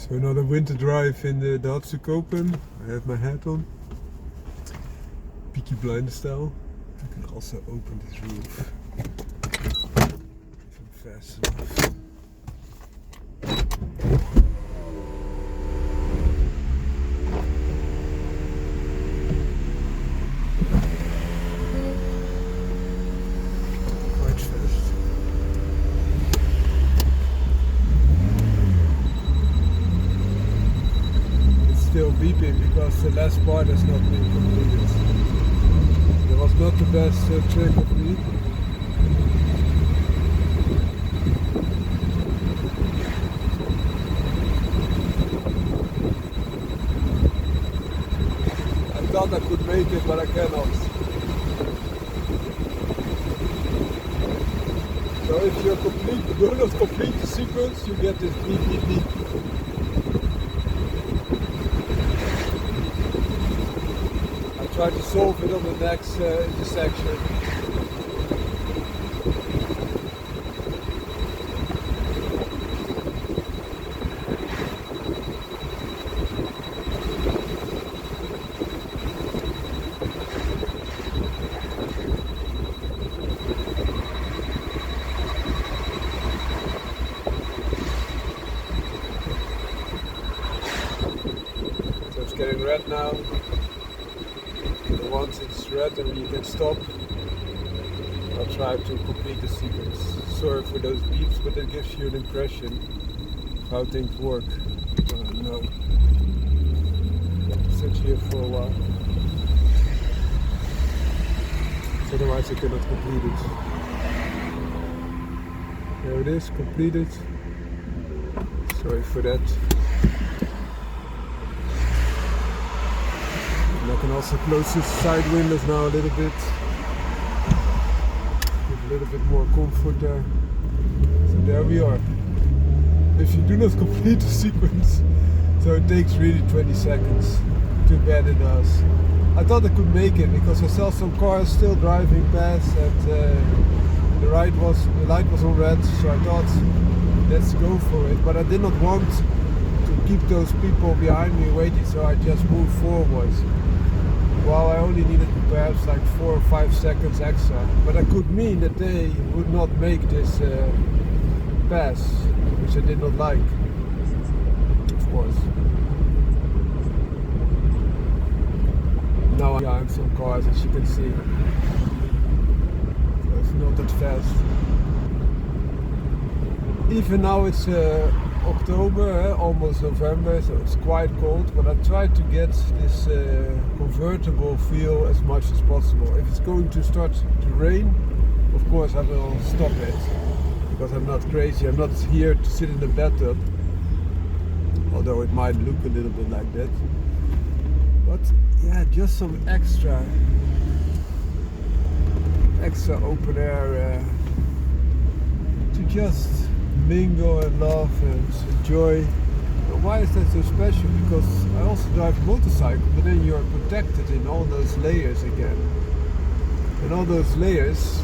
So another winter drive in the Daihatsu Copen. I have my hat on, Peaky Blinder style. I can also open this roof if I'm fast enough. Quite fast. Still beeping because the last part has not been completed. That was not the best trick of me. I thought I could make it, but I cannot. So if you do not complete the sequence, you get this beep beep beep. Try to solve it on the next intersection. So it's getting red now. Once it's red and you can stop, I'll try to complete the sequence. Sorry for those beeps, but it gives you an impression of how things work. No. Sit here for a while. Otherwise I cannot complete it. There it is, completed. Sorry for that. I can also close the side windows now a little bit. Give a little bit more comfort there. So there we are. If you do not complete the sequence, so it takes really 20 seconds. Too bad it does. I thought I could make it because I saw some cars still driving past and the light was on red, so I thought let's go for it. But I did not want to keep those people behind me waiting, so I just moved forward. Well, I only needed perhaps like 4 or 5 seconds extra, but that could mean that they would not make this pass, which I did not like, of course. Now I'm behind some cars, as you can see, so it's not that fast. Even now it's October, almost November, so it's quite cold, but I try to get this convertible feel as much as possible. If it's going to start to rain, of course I will stop it, because I'm not crazy, I'm not here to sit in the bathtub, although it might look a little bit like that. But yeah, just some extra open air to just mingle and laugh and enjoy. But why is that so special? Because I also drive a motorcycle, but then you're protected in all those layers again. And all those layers,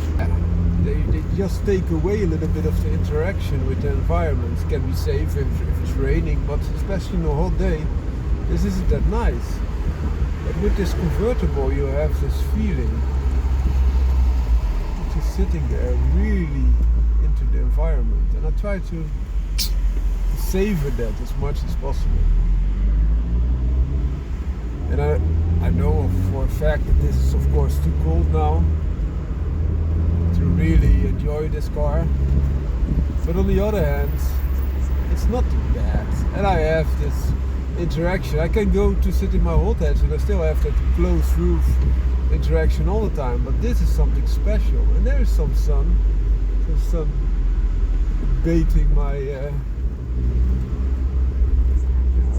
they just take away a little bit of the interaction with the environment. It can be safe if it's raining, but especially on a hot day, this isn't that nice. But with this convertible you have this feeling, just sitting there really into the environment, and I try to savor that as much as possible. And I know for a fact that this is of course too cold now to really enjoy this car, but on the other hand it's not too bad, and I have this interaction. I can go to sit in my hot hatch and I still have that closed roof interaction all the time, but this is something special, and there is some sun. There's some baiting my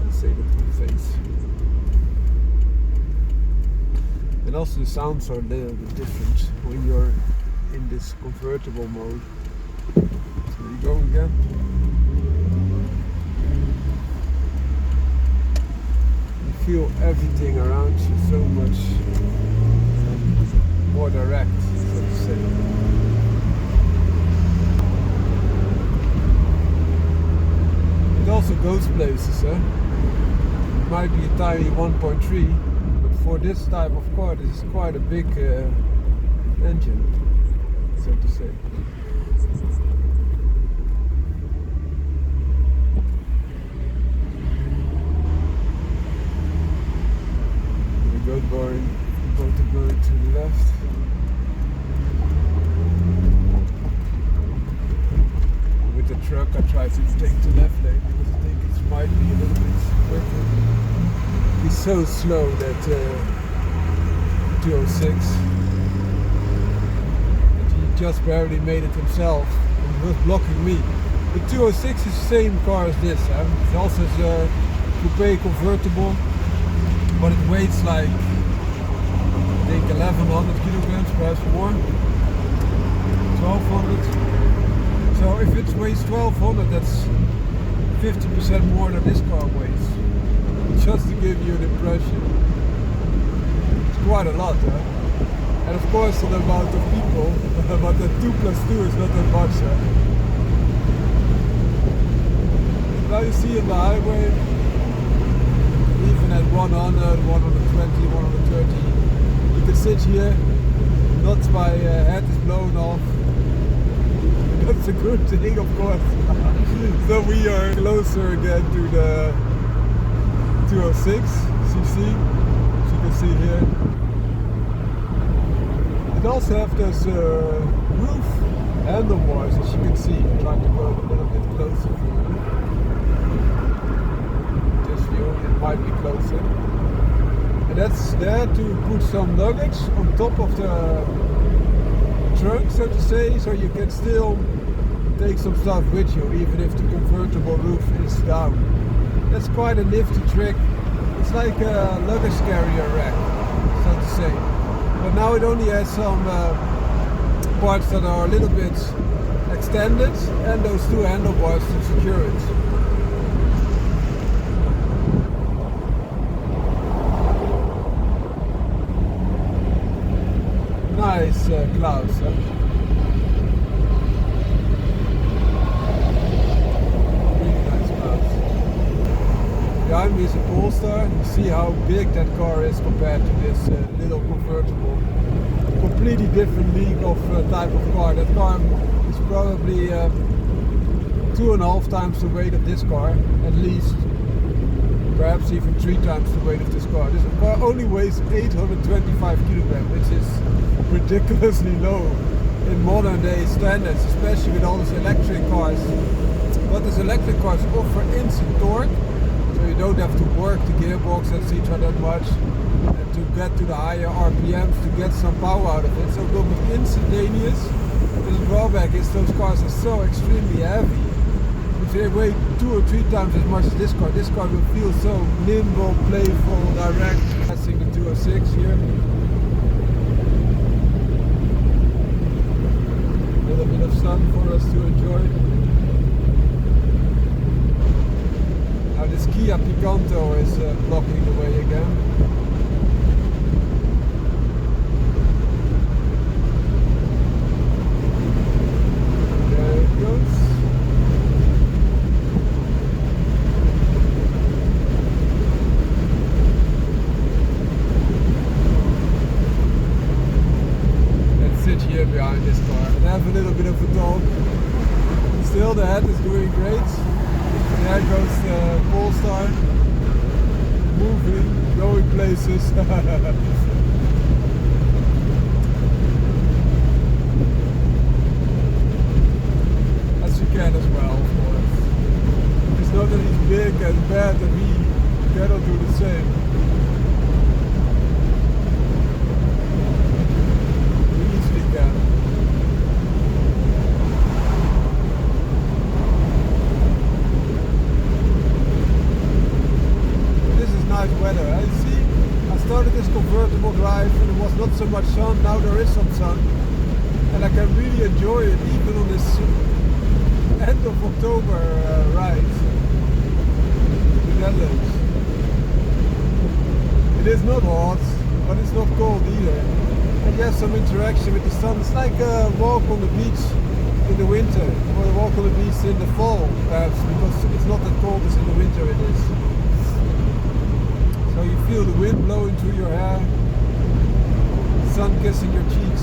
I'll say that to my face. And also the sounds are a little bit different when you're in this convertible mode. So you go again. You feel everything around you so much more direct, so to say. It also those places. It might be a tiny 1.3, but for this type of car, this is quite a big engine, so to say. The boat going to the left. With the truck, I try to take the left lane because I think it might be a little bit quicker. He's so slow that 206 that he just barely made it himself and he was blocking me. The 206 is the same car as this. It also has a coupe convertible, but it weighs like I think 1100 kilograms, perhaps more, 1200. So if it weighs 1200, that's 50% more than this car weighs. Just to give you an impression. It's quite a lot, huh? And of course the amount of people, but the 2 plus 2 is not that much. Now you see on the highway, even at 100, 120, 130, you can sit here, not my head is blown off. That's a good thing, of course. So we are closer again to the 206 cc, as you can see here. It also have those roof handlebars, as you can see. I'm trying to go a little bit closer for you. This view, it might be closer. And that's there to put some luggage on top of the trunk, so to say, so you can still take some stuff with you, even if the convertible roof is down. That's quite a nifty trick. It's like a luggage carrier rack, so to say. But now it only has some parts that are a little bit extended and those 2 handlebars to secure it. Nice clouds, huh? Behind me is a Polestar. You see how big that car is compared to this little convertible. Completely different league of type of car. That car is probably 2.5 times the weight of this car, at least. Perhaps even 3 times the weight of this car. This car only weighs 825 kilograms, which is ridiculously low in modern day standards, especially with all these electric cars. But these electric cars offer instant torque. So you don't have to work the gearbox, etc. that much, and to get to the higher RPMs to get some power out of it. So it will be instantaneous. The drawback is those cars are so extremely heavy. If they weigh 2 or 3 times as much as this car will feel so nimble, playful, direct. Passing the 206 here. A little bit of sun for us to enjoy. This Kia Picanto is blocking the way again. There it goes. Let's sit here behind this car and have a little bit of a talk. Still the head is doing great. There goes the Polestar, moving, going places. As you can as well, of course. It's not that he's big and bad and he cannot do the same. He easily can. Nice weather. I see, I started this convertible drive and it was not so much sun. Now there is some sun and I can really enjoy it even on this end of October ride in the Netherlands. It is not hot, but it's not cold either. And you have some interaction with the sun. It's like a walk on the beach in the winter, or walk on the beach in the fall, perhaps, because it's not that cold as in the winter it is. So you feel the wind blowing through your hair, sun kissing your cheeks.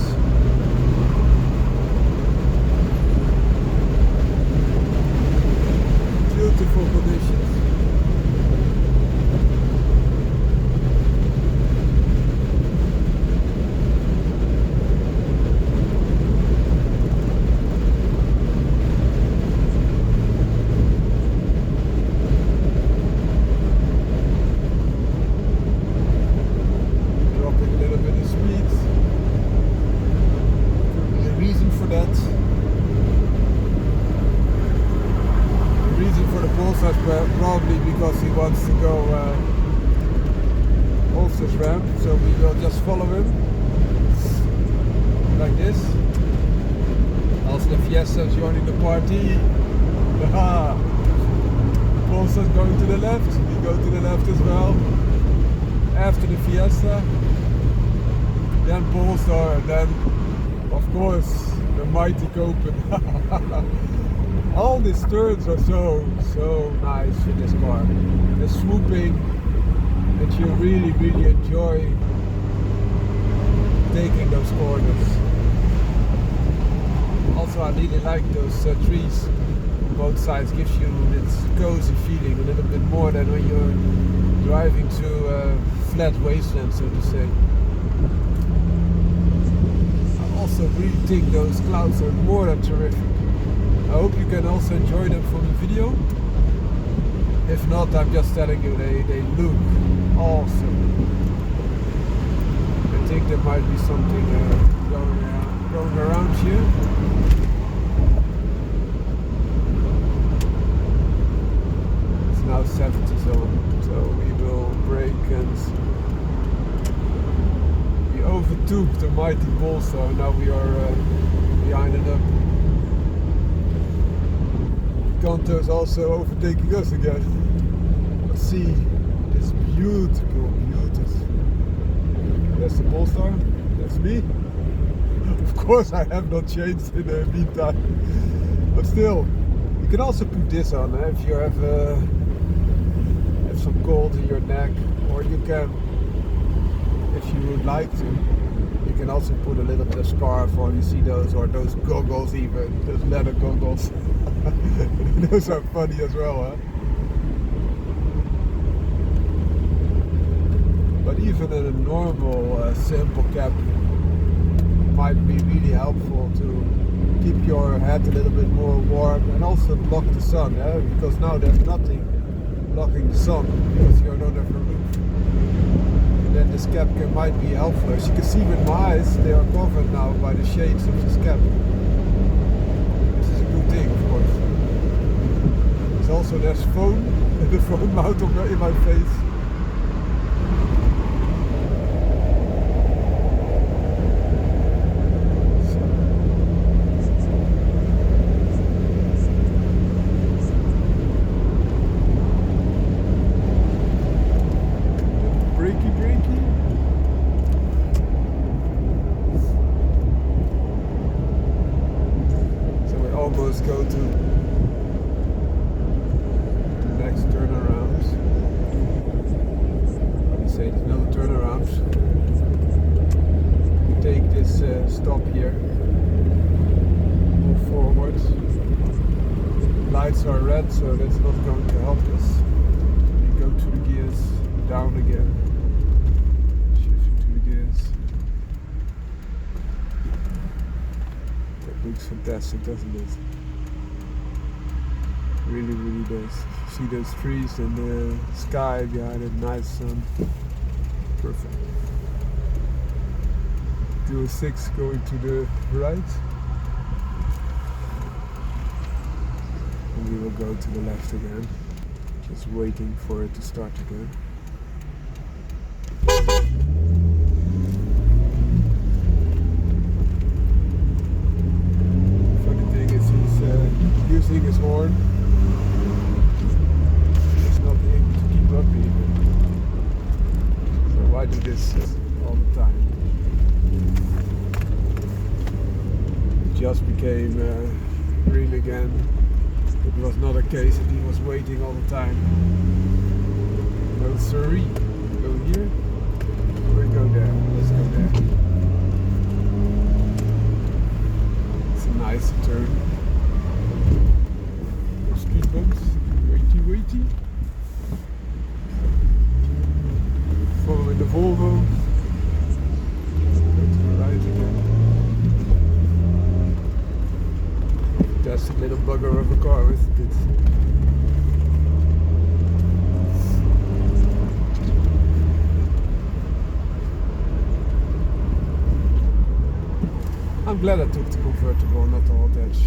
Beautiful conditions. Probably because he wants to go off this ramp, so we will just follow him like this. Also the Fiesta is joining the party. Polestar's going to the left, we go to the left as well. After the Fiesta, then Polestar, and then of course the mighty Copen. All these turns are so nice in this car. The swooping that you really enjoy taking those corners. Also I really like those trees on both sides, gives you this cozy feeling a little bit more than when you're driving through a flat wasteland, so to say. I also really think those clouds are more than terrific. I hope you can also enjoy them from the video. If not, I'm just telling you, they look awesome. I think there might be something going around here. It's now 70 zone, so we will brake, and we overtook the mighty Polestar, and now we are behind it up. Kanto is also overtaking us again. Let's see, it's beautiful. That's the Polestar, that's me. Of course I have not changed in the meantime. But still, you can also put this on if you have some cold in your neck, or you can, if you would like to, you can also put a little bit of scarf on. You see those, or those goggles even, those leather goggles. Those are funny as well, huh? But even in a normal, simple cap, might be really helpful to keep your head a little bit more warm and also block the sun, because now there's nothing blocking the sun because you're not under a roof. And then this cap might be helpful. As you can see with my eyes, they are covered now by the shades of this cap. This is a good thing, of course. Also, there's phone, the phone mount in my face. Brakey. So we almost go to next turnaround. They say there's no turnaround. We take this stop here, move forward. Lights are red, so that's not going to help us. We go to the gears, down again, shifting to the gears. That looks fantastic, doesn't it? Really does. See those trees and the sky behind it, nice sun. Perfect. 206 going to the right. And we will go to the left again. Just waiting for it to start again. Funny thing is he's using his horn. Up even. So I do this all the time. It just became reel again. It was not a case that he was waiting all the time. No siree. Go here. We go there. Let's go there. It's a nice turn. No speed bumps. Weighty. Following the Volvo. Go to the right again. That's a little bugger of a car, isn't it? I'm glad I took the convertible, not the hot hatch.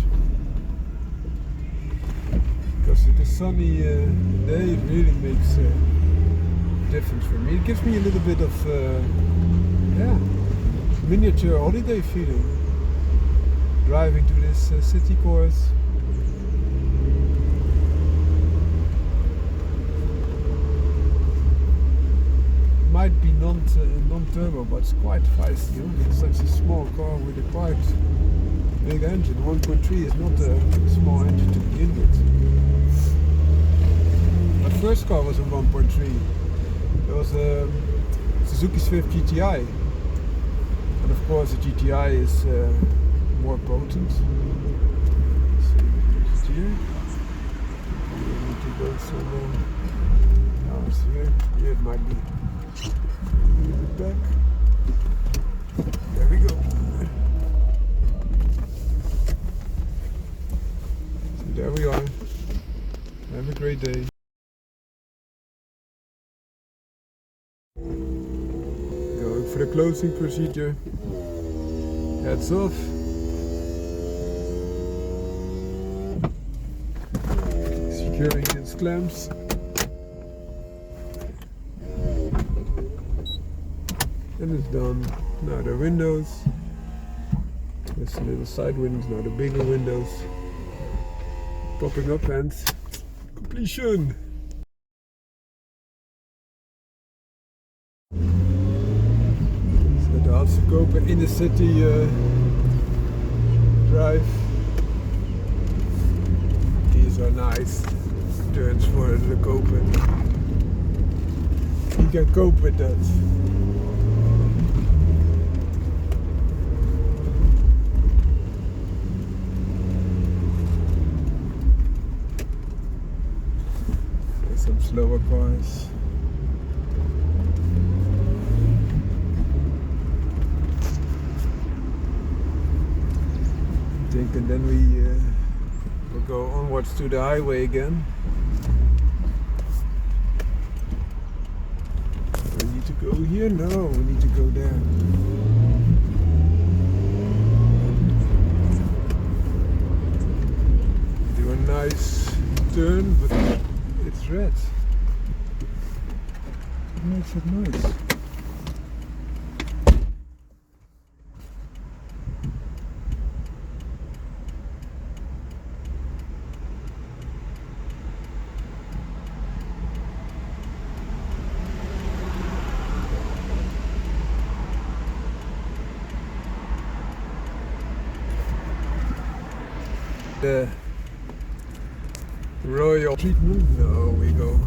Because with the sunny day, it really makes a difference for me. It gives me a little bit of miniature holiday feeling. Driving to this city course. Might be non-turbo, but it's quite feisty. It's such a small car with a quite big engine. 1.3 is not a small engine to begin with. My first car was a 1.3. It was a Suzuki Swift GTI, and of course the GTI is more potent. Let's see, just here. We need to go somewhere. Oh, it's here. Here it might be. A little bit back. There we go. So there we are. Have a great day. Going for the closing procedure. Heads off. Securing its clamps. And it's done. Now the windows. There's the little side windows, now the bigger windows. Popping up and completion. So the Daihatsu Copen in the city drive. These are nice turns for the Copen. You can cope with that. Some slower cars. I think, and then we will go onwards to the highway again. We need to go here? No, we need to go there. Do a nice turn, but it's red. It makes it nice. The royal treatment? No, we go.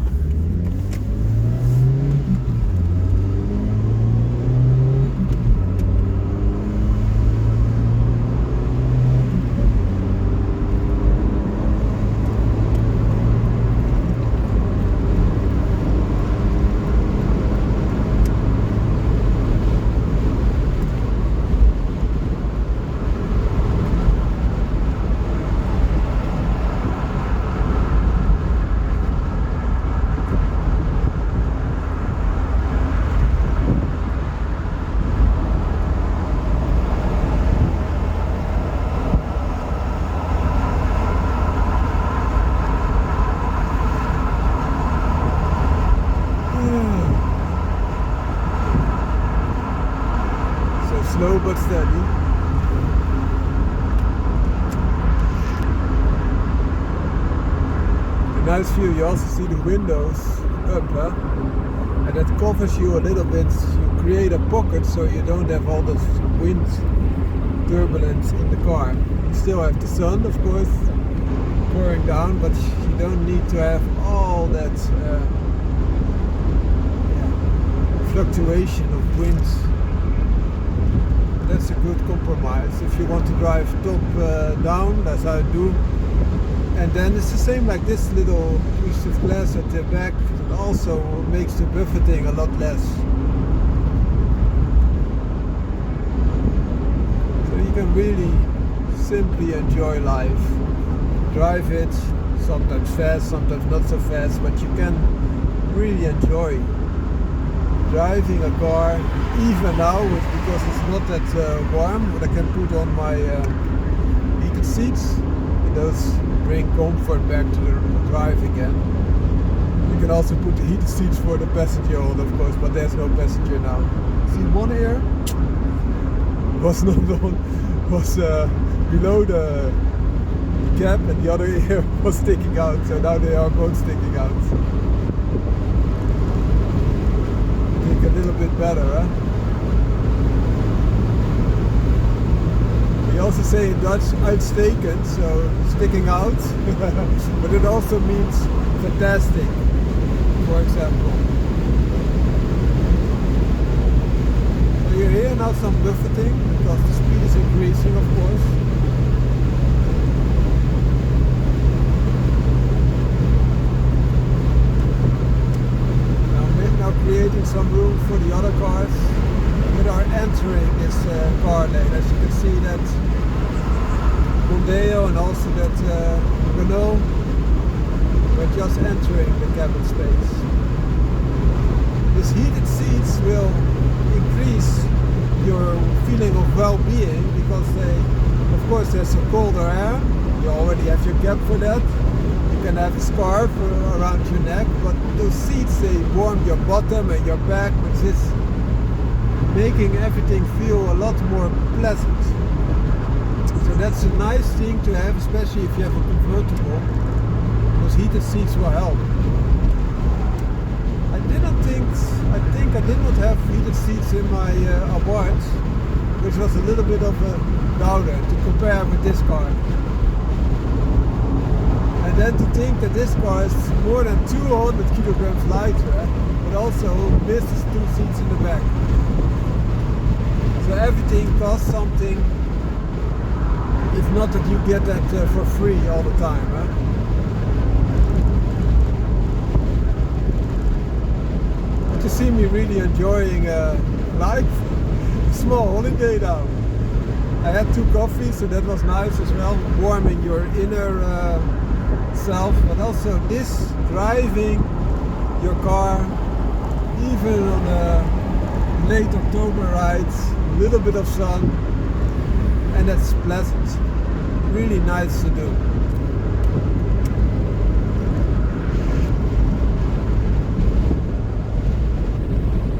Slow but steady. A nice view. You also see the windows up, huh? And that covers you a little bit. You create a pocket so you don't have all this wind turbulence in the car. You still have the sun, of course, pouring down, but you don't need to have all that fluctuation of winds. That's a good compromise if you want to drive top down, as I do. And then it's the same like this little piece of glass at the back. It also makes the buffeting a lot less. So you can really simply enjoy life. Drive it, sometimes fast, sometimes not so fast, but you can really enjoy driving a car, even now, because it's not that warm, but I can put on my heated seats. Those bring comfort back to the drive again. You can also put the heated seats for the passenger on, of course, but there's no passenger now. See, one ear was not on, was below the cap, and the other ear was sticking out. So now they are both sticking out. I think a little bit better, huh? We also say in Dutch uitstekend, so sticking out, but it also means fantastic, for example. So you hear now some buffeting, because the speed is increasing, of course. Now creating some room for the other cars that are entering this car lane. As you can see, that Mondeo and also that Renault were just entering the cabin space. These heated seats will increase your feeling of well-being, because they, of course, there's a colder air. You already have your cap for that. You can have a scarf around your neck, but those seats, they warm your bottom and your back, which is making everything feel a lot more pleasant. So that's a nice thing to have, especially if you have a convertible. Those heated seats will help. I think I did not have heated seats in my Abarth, which was a little bit of a downer to compare with this car. And then to think that this car is more than 200 kilograms lighter, but also misses 2 seats in the back. So everything costs something, if not that you get that for free all the time. Huh? But you see me really enjoying life, a small holiday now. I had 2 coffees, so that was nice as well, warming your inner self, but also this driving your car, even on a late October rides, a little bit of sun, and that's pleasant, really nice to do.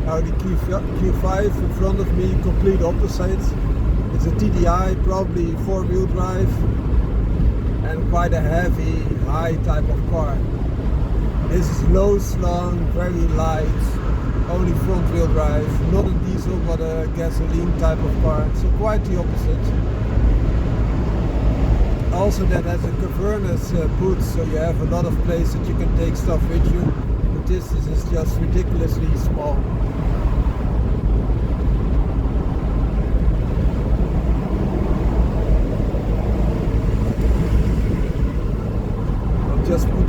Now the Q5 in front of me, complete opposite. It's a TDI, probably 4-wheel drive, and quite a heavy, high type of car. This is low slung, very light, only front wheel drive, not a diesel but a gasoline type of car, so quite the opposite. Also that has a governance boot, so you have a lot of place that you can take stuff with you, but this is just ridiculously small. Just put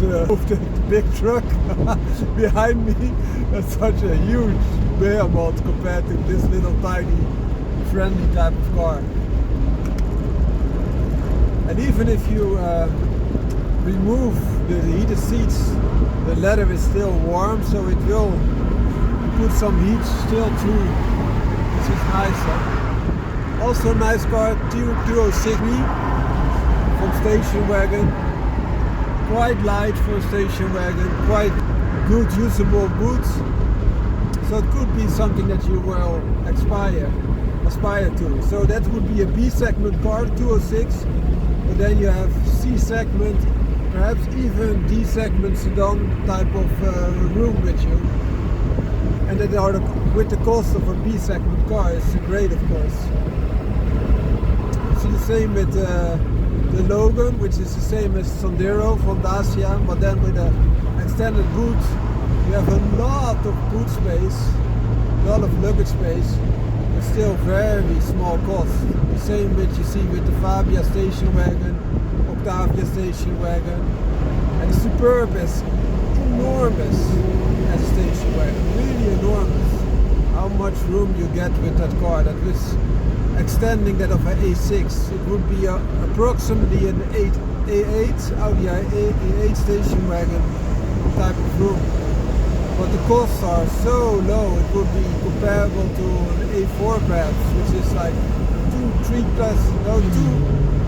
the big truck behind me. That's such a huge behemoth compared to this little tiny friendly type of car. And even if you remove the heated seats, the leather is still warm, so it will put some heat still through, which is nice. Huh? Also nice car, Duo Sigmi from station wagon. Quite light for a station wagon, quite good usable boots. So it could be something that you will aspire to. So that would be a B segment car, 206, but then you have C segment, perhaps even D segment sedan type of room with you. And that are with the cost of a B segment car is great, of course. same with the Logan, which is the same as Sandero from Dacia, but then with an extended boot, you have a lot of boot space, a lot of luggage space, but still very small cost. The same which you see with the Fabia station wagon, Octavia station wagon, and the Superb is enormous as a station wagon, really enormous. How much room you get with that car. That was extending that of an A6. It would be approximately an A8, Audi A8 station wagon type of room. But the costs are so low, it would be comparable to an A4 perhaps, which is like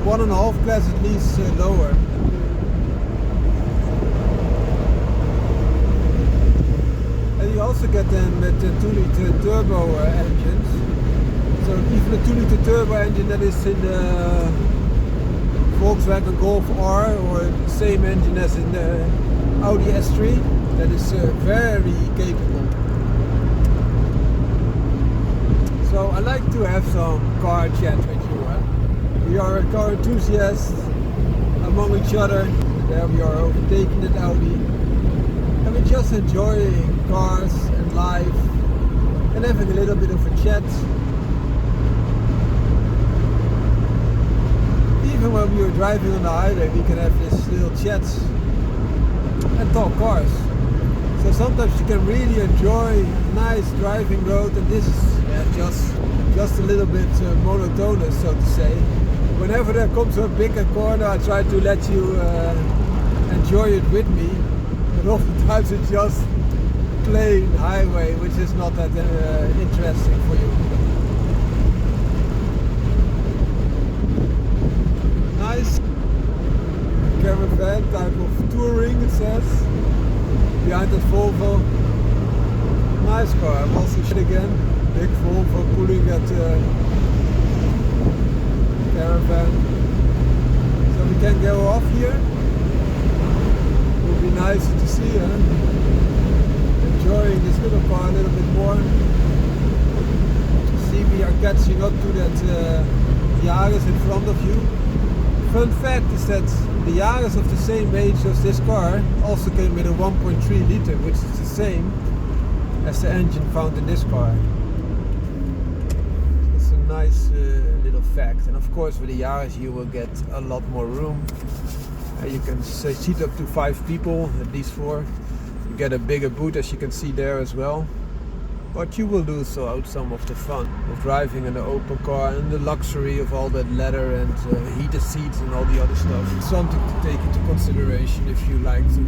1.5 class at least lower. And you also get them with the 2-liter turbo engines. So even the 2-liter turbo engine that is in the Volkswagen Golf R, or the same engine as in the Audi S3, that is very capable. So I like to have some car chat with you. We are a car enthusiast among each other. There we are overtaking at Audi. And we're just enjoying cars and life and having a little bit of a chat. Even when we are driving on the highway, we can have this little chat and talk cars. So sometimes you can really enjoy a nice driving road, and this is just a little bit monotonous, so to say. Whenever there comes a bigger corner, I try to let you enjoy it with me, but oftentimes it's just plain highway, which is not that interesting for you. Nice caravan type of touring, it says, behind that Volvo. Nice car. I'm also shit again. Big Volvo pulling at caravan. So we can go off here. Would be nice to see, enjoying this little car a little bit more. See, we are catching up to that Yaris in front of you. Fun fact is that the Yaris of the same age as this car also came with a 1.3 liter, which is the same as the engine found in this car. It's a nice little fact. And of course with the Yaris you will get a lot more room. You can seat up to 5 people, at least 4. You get a bigger boot, as you can see there as well. But you will lose out some of the fun of driving in an open car and the luxury of all that leather and heated seats and all the other stuff. It's something to take into consideration if you like to.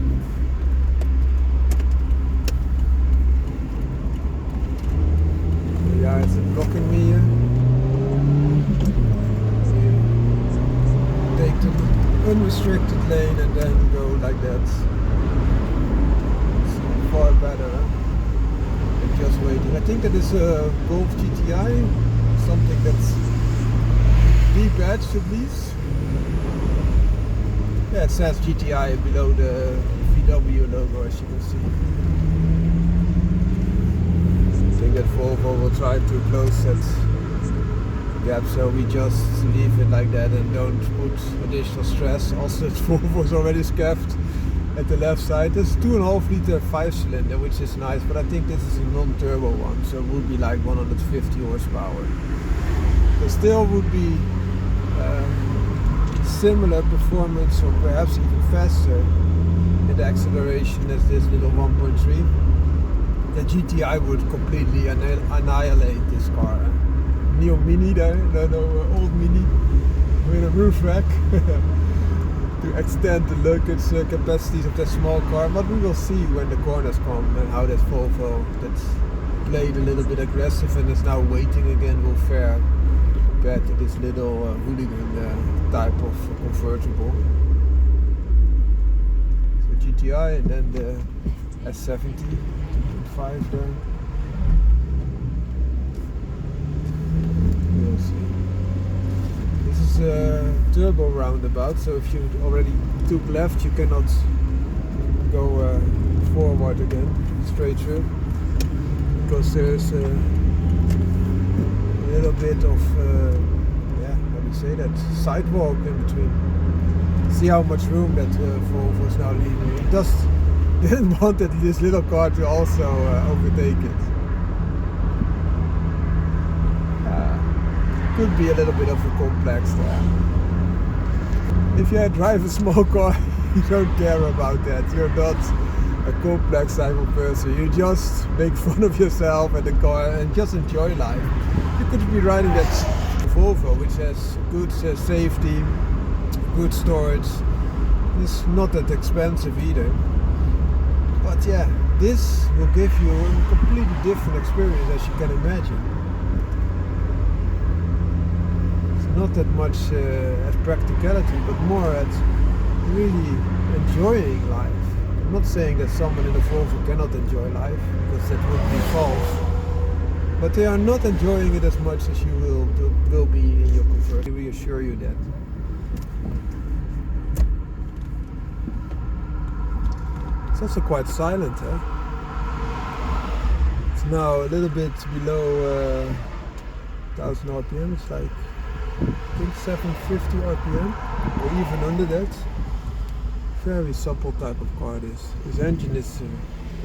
Yeah, it's blocking me here. Take the unrestricted lane and then go like that. It's far better, huh? Just waiting. I think that is a Golf GTI, something that's D-badged at least. Yeah, it says GTI below the VW logo, as you can see. I think that Volvo will try to close that gap, so we just leave it like that and don't put additional stress. Also, Volvo is already scuffed at the left side. There's a 2.5 liter 5-cylinder, which is nice, but I think this is a non-turbo one, so it would be like 150 horsepower. But still would be similar performance, or perhaps even faster in the acceleration as this little 1.3. The GTI would completely annihilate this car. Neo Mini there, no, old Mini with a roof rack. To extend the luggage capacities of that small car, but we will see when the corners come and how that Volvo that's played a little bit aggressive and is now waiting again will fare compared to this little hooligan type of convertible. So GTI and then the S70 2.5 there. We'll see. This is a turbo roundabout, so if you already took left you cannot go forward again, straight through, because there's a little bit of, what you say that, sidewalk in between. See how much room that Volvo is now leaving. He just didn't want this little car to also overtake it. Could be a little bit of a complex there. If you drive a small car, you don't care about that. You're not a complex type of person. You just make fun of yourself and the car and just enjoy life. You could be riding that Volvo, which has good safety, good storage. It's not that expensive either. But yeah, this will give you a completely different experience, as you can imagine. Not that much at practicality, but more at really enjoying life. I'm not saying that someone in a Volvo cannot enjoy life, because that would be false. But they are not enjoying it as much as you will be in your convertible. I reassure you that. It's also quite silent, huh? It's now a little bit below 1000 RPM. It's like I think 750 RPM, or even under that. Very supple type of car this. This engine is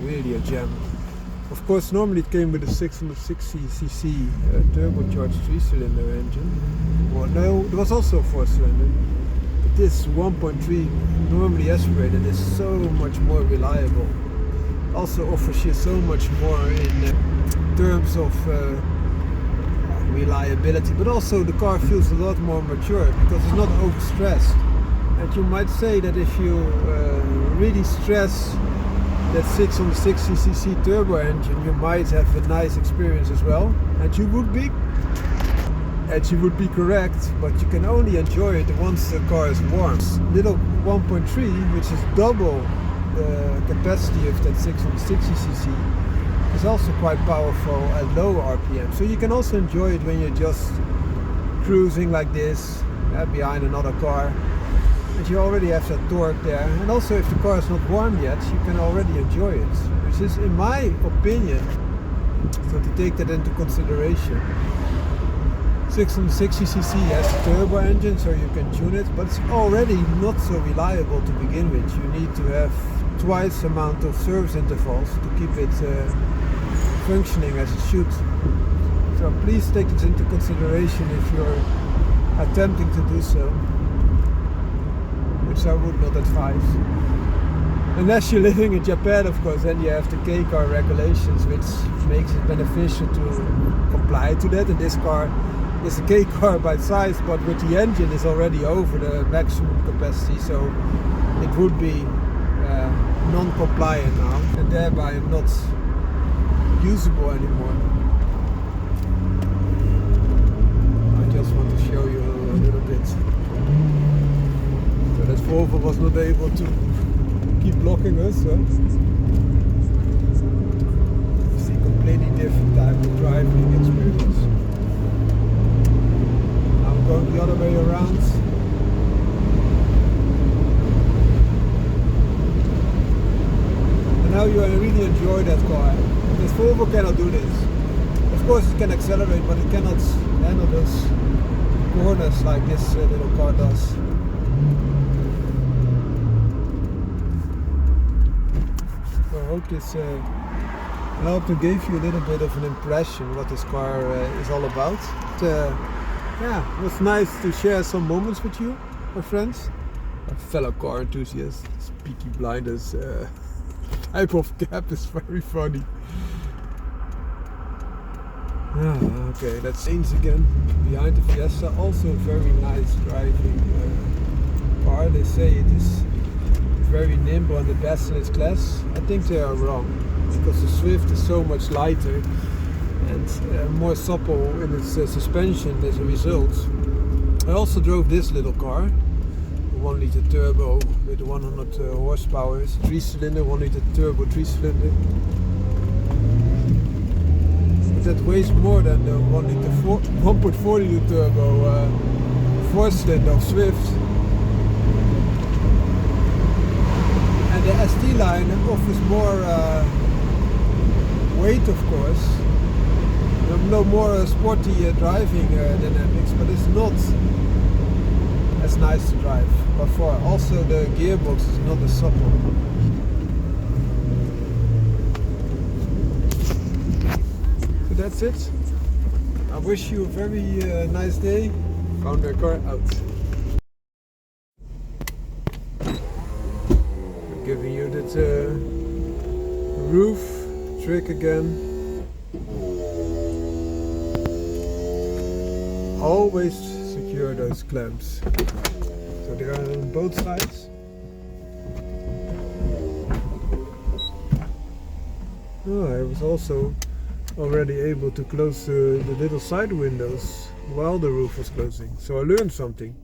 really a gem. Of course, normally it came with a 660cc turbocharged 3-cylinder engine. Well, no, there was also a 4-cylinder. But this 1.3 normally aspirated is so much more reliable. Also offers you so much more in terms of reliability, but also the car feels a lot more mature because it's not overstressed. And you might say that if you really stress that 660cc turbo engine, you might have a nice experience as well, and you would be correct, but you can only enjoy it once the car is warm. Little 1.3, which is double the capacity of that 660cc, is also quite powerful at low RPM. So you can also enjoy it when you're just cruising like this behind another car, and you already have that torque there. And also, if the car is not warm yet, you can already enjoy it, which is, in my opinion, so to take that into consideration. 660cc has a turbo engine, so you can tune it, but it's already not so reliable to begin with. You need to have twice the amount of service intervals to keep it functioning as it should. So please take this into consideration if you're attempting to do so, which I would not advise. Unless you're living in Japan, of course, then you have the K-car regulations, which makes it beneficial to comply to that. And this car is a K-car by size, but with the engine is already over the maximum capacity, so it would be non-compliant now, and thereby not usable anymore. I just want to show you a little bit. So that Volvo was not able to keep blocking us. It's a completely different type of driving experience. Now I'm going the other way around. Now you really enjoy that car. This Volvo cannot do this. Of course it can accelerate, but it cannot handle those corners like this little car does. So I hope this helped to give you a little bit of an impression what this car is all about. Yeah, it was nice to share some moments with you, my friends, my fellow car enthusiasts. This Peaky Blinders type of cap is very funny. Okay, that's Saints again behind the Fiesta. Also very nice driving car. They say it is very nimble and the best in its class. I think they are wrong, because the Swift is so much lighter and more supple in its suspension as a result. I also drove this little car. 1 liter turbo with 100 horsepower. It's 3-cylinder, 1 liter turbo, 3-cylinder. But that weighs more than the 1.4 liter turbo 4-cylinder of Swift. And the ST line offers more weight, of course. No more sporty driving dynamics, but it's not That's nice to drive. But for also the gearbox is not as supple. So that's it. I wish you a very nice day. Found the car out. I'm giving you that roof trick again. Always secure those clamps. So they are on both sides. I was also already able to close the little side windows while the roof was closing. So I learned something.